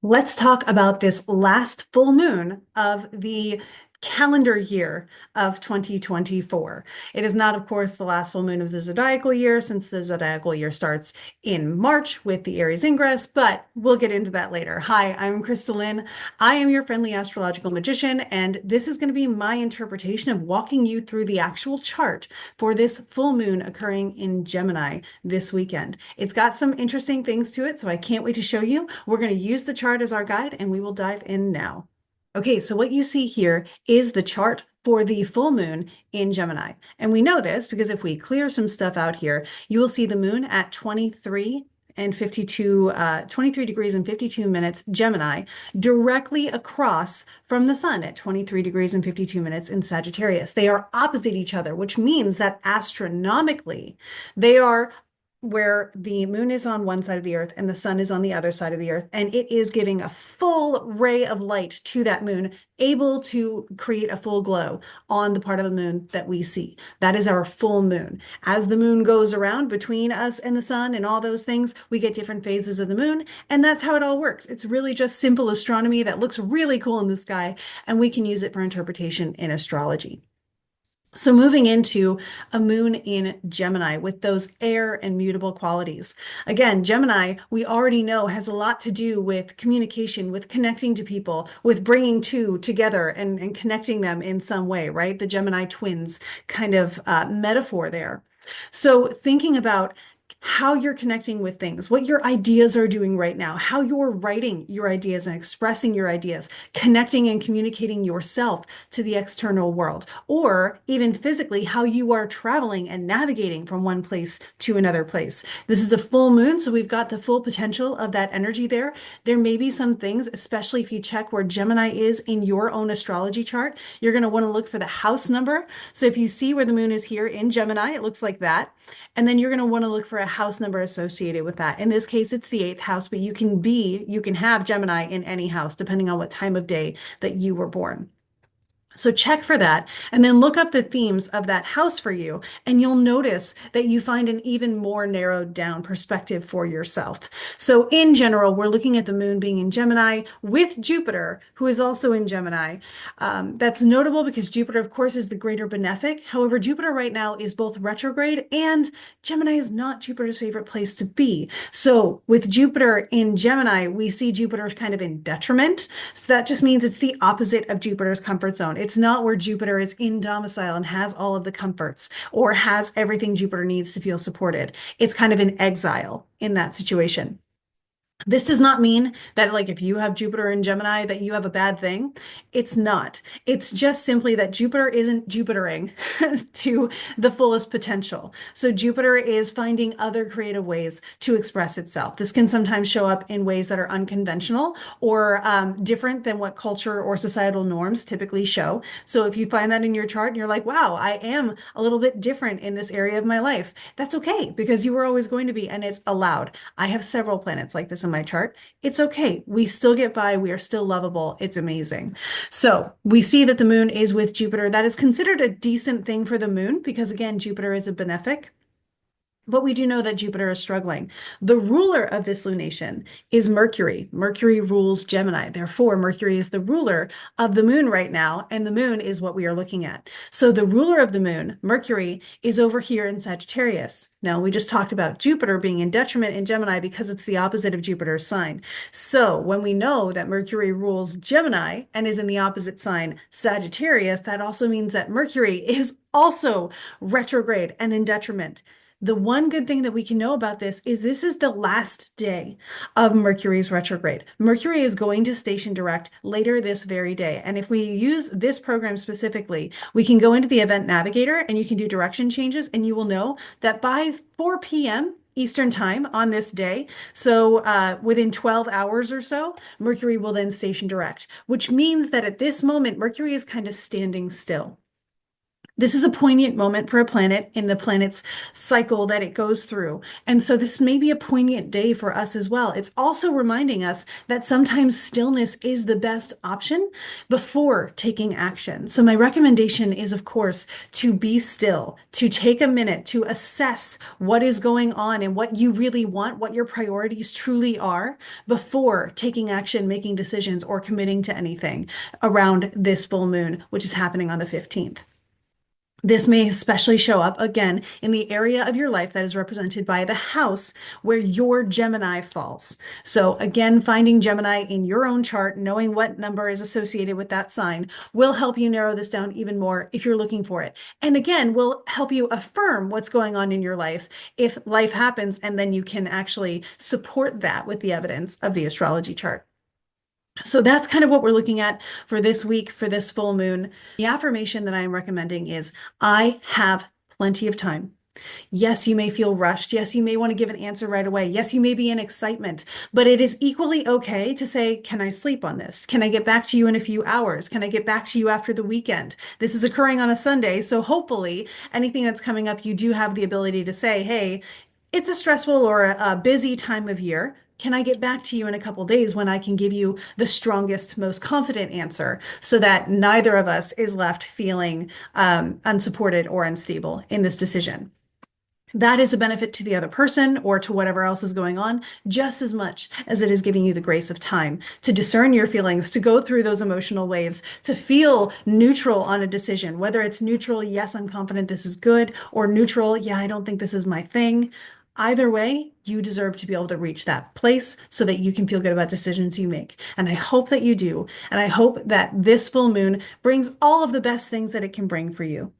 Let's talk about this last full moon of the calendar year of 2024. It is not, of course, the last full moon of the zodiacal year, since the zodiacal year starts in March with the Aries ingress, but we'll get into that later. Hi, I'm Crystalline. I am your friendly astrological magician, and this is going to be my interpretation of walking you through the actual chart for this full moon occurring in Gemini this weekend. It's got some interesting things to it, so I can't wait to show you. We're going to use the chart as our guide, and we will dive in now. Okay, so what you see here is the chart for the full moon in Gemini. And we know this because if we clear some stuff out here, you will see the moon at 23 degrees and 52 minutes Gemini, directly across from the sun at 23 degrees and 52 minutes in Sagittarius. They are opposite each other, which means that astronomically, they are where the moon is on one side of the earth and the sun is on the other side of the earth, and it is giving a full ray of light to that moon, able to create a full glow on the part of the moon that we see. That is our full moon. As the moon goes around between us and the sun and all those things, we get different phases of the moon, and that's how it all works. It's really just simple astronomy that looks really cool in the sky, and we can use it for interpretation in astrology. So moving into a moon in Gemini with those air and mutable qualities. Again, Gemini, we already know, has a lot to do with communication, with connecting to people, with bringing two together and connecting them in some way, right? The Gemini twins kind of metaphor there. So thinking about how you're connecting with things, what your ideas are doing right now, how you're writing your ideas and expressing your ideas, connecting and communicating yourself to the external world, or even physically, how you are traveling and navigating from one place to another place. This is a full moon, so we've got the full potential of that energy there. There may be some things, especially if you check where Gemini is in your own astrology chart, you're going to want to look for the house number. So if you see where the moon is here in Gemini, it looks like that. And then you're going to want to look for a house number associated with that. In this case, it's the eighth house, but you can have Gemini in any house, depending on what time of day that you were born. So check for that and then look up the themes of that house for you, and you'll notice that you find an even more narrowed down perspective for yourself. So in general, we're looking at the moon being in Gemini with Jupiter, who is also in Gemini. That's notable because Jupiter, of course, is the greater benefic. However, Jupiter right now is both retrograde, and Gemini is not Jupiter's favorite place to be. So with Jupiter in Gemini, we see Jupiter kind of in detriment. So that just means it's the opposite of Jupiter's comfort zone. It's not where Jupiter is in domicile and has all of the comforts or has everything Jupiter needs to feel supported. It's kind of in exile in that situation. This does not mean that, like, if you have Jupiter in Gemini, that you have a bad thing. It's not. It's just simply that Jupiter isn't Jupitering to the fullest potential. So Jupiter is finding other creative ways to express itself. This can sometimes show up in ways that are unconventional or different than what culture or societal norms typically show. So if you find that in your chart and you're like, wow, I am a little bit different in this area of my life, that's okay, because you were always going to be, and it's allowed. I have several planets like this in my chart. It's okay. We still get by. We are still lovable. It's amazing. So we see that the moon is with Jupiter. That is considered a decent thing for the moon because, again, Jupiter is a benefic. But we do know that Jupiter is struggling. The ruler of this lunation is Mercury. Mercury rules Gemini. Therefore, Mercury is the ruler of the moon right now, and the moon is what we are looking at. So the ruler of the moon, Mercury, is over here in Sagittarius. Now, we just talked about Jupiter being in detriment in Gemini because it's the opposite of Jupiter's sign. So when we know that Mercury rules Gemini and is in the opposite sign, Sagittarius, that also means that Mercury is also retrograde and in detriment. The one good thing that we can know about this is the last day of Mercury's retrograde. Mercury is going to station direct later this very day. And if we use this program specifically, we can go into the event navigator and you can do direction changes, and you will know that by 4 p.m. Eastern time on this day, so within 12 hours or so, Mercury will then station direct, which means that at this moment, Mercury is kind of standing still. This is a poignant moment for a planet in the planet's cycle that it goes through. And so this may be a poignant day for us as well. It's also reminding us that sometimes stillness is the best option before taking action. So my recommendation is, of course, to be still, to take a minute to assess what is going on and what you really want, what your priorities truly are before taking action, making decisions, or committing to anything around this full moon, which is happening on the 15th. This may especially show up again in the area of your life that is represented by the house where your Gemini falls. So, again, finding Gemini in your own chart, knowing what number is associated with that sign, will help you narrow this down even more if you're looking for it. And again, will help you affirm what's going on in your life if life happens, and then you can actually support that with the evidence of the astrology chart. So that's kind of what we're looking at for this week, for this full moon. The affirmation that I am recommending is, I have plenty of time. Yes, you may feel rushed. Yes, you may want to give an answer right away. Yes, you may be in excitement, but it is equally okay to say, can I sleep on this? Can I get back to you in a few hours? Can I get back to you after the weekend? This is occurring on a Sunday, so hopefully anything that's coming up, you do have the ability to say, hey, it's a stressful or a busy time of year. Can I get back to you in a couple days when I can give you the strongest, most confident answer so that neither of us is left feeling unsupported or unstable in this decision? That is a benefit to the other person or to whatever else is going on, just as much as it is giving you the grace of time to discern your feelings, to go through those emotional waves, to feel neutral on a decision, whether it's neutral, yes, I'm confident this is good, or neutral, yeah, I don't think this is my thing. Either way, you deserve to be able to reach that place so that you can feel good about decisions you make. And I hope that you do. And I hope that this full moon brings all of the best things that it can bring for you.